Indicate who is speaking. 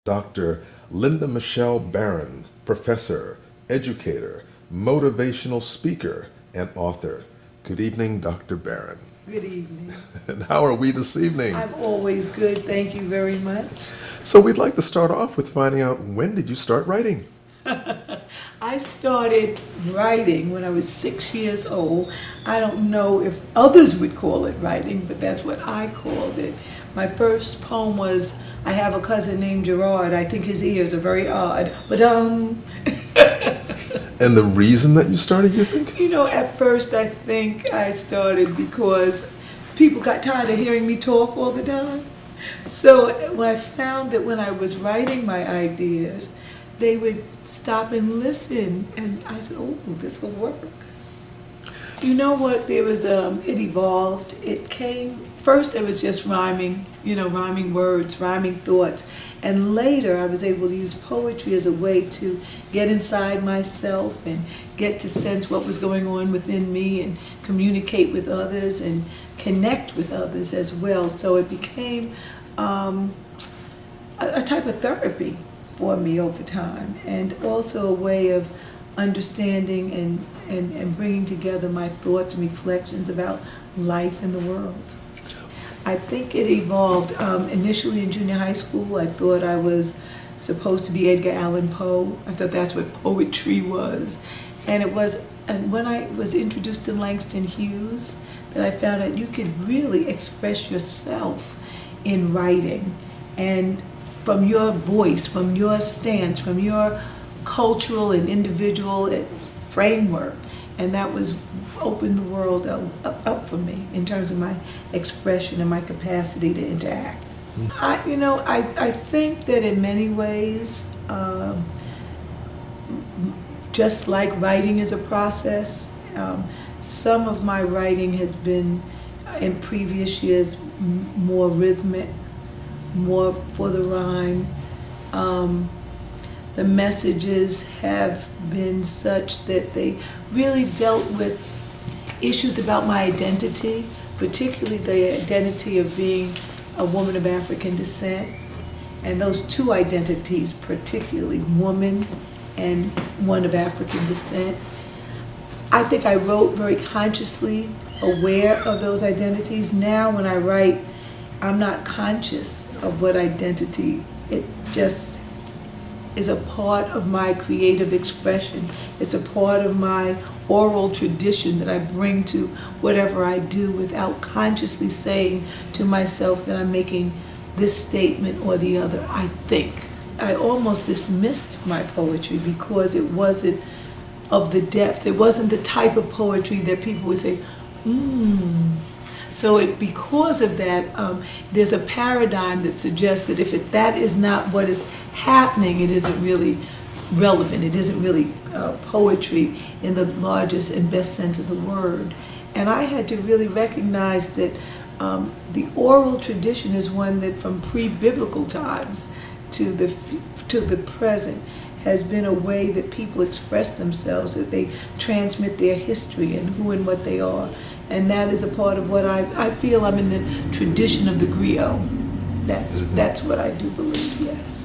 Speaker 1: Dr. Lindamichelle Baron, professor, educator, motivational speaker, and author. Good evening, Dr. Baron.
Speaker 2: Good evening.
Speaker 1: And how are we this evening?
Speaker 2: I'm always good, thank you very much.
Speaker 1: So we'd like to start off with finding out, when did you start writing?
Speaker 2: I started writing when I was 6 years old. I don't know if others would call it writing, but that's what I called it. My first poem was, I have a cousin named Gerard. I think his ears are very odd, but
Speaker 1: And the reason that you started, you think?
Speaker 2: You know, at first I think I started because people got tired of hearing me talk all the time. So when I found that when I was writing my ideas, they would stop and listen, and I said, oh, this will work. You know what, there was, it evolved. It came, first it was just rhyming, you know, rhyming words, rhyming thoughts. And later I was able to use poetry as a way to get inside myself and get to sense what was going on within me and communicate with others and connect with others as well. So it became a type of therapy for me over time, and also a way of understanding and bringing together my thoughts and reflections about life in the world. I think it evolved. Initially in junior high school, I thought I was supposed to be Edgar Allan Poe. I thought that's what poetry was. And it was, and when I was introduced to Langston Hughes, that I found out you could really express yourself in writing, and from your voice, from your stance, from your cultural and individual framework. And that was opened the world up for me in terms of my expression and my capacity to interact. I think that in many ways, just like writing is a process, some of my writing has been, in previous years, more rhythmic, more for the rhyme. The messages have been such that they really dealt with issues about my identity, particularly the identity of being a woman of African descent, and those two identities, particularly woman and one of African descent. I think I wrote very consciously aware of those identities. Now when I write, I'm not conscious of what identity, it just is a part of my creative expression. It's a part of my oral tradition that I bring to whatever I do without consciously saying to myself that I'm making this statement or the other. I think. I almost dismissed my poetry because it wasn't of the depth. It wasn't the type of poetry that people would say, So because of that, there's a paradigm that suggests that if that is not what is happening, it isn't really relevant. It isn't really poetry in the largest and best sense of the word. And I had to really recognize that the oral tradition is one that from pre-biblical times to the present has been a way that people express themselves, that they transmit their history and who and what they are. And that is a part of what I feel I'm in the tradition of the griot. That's what I do believe, yes.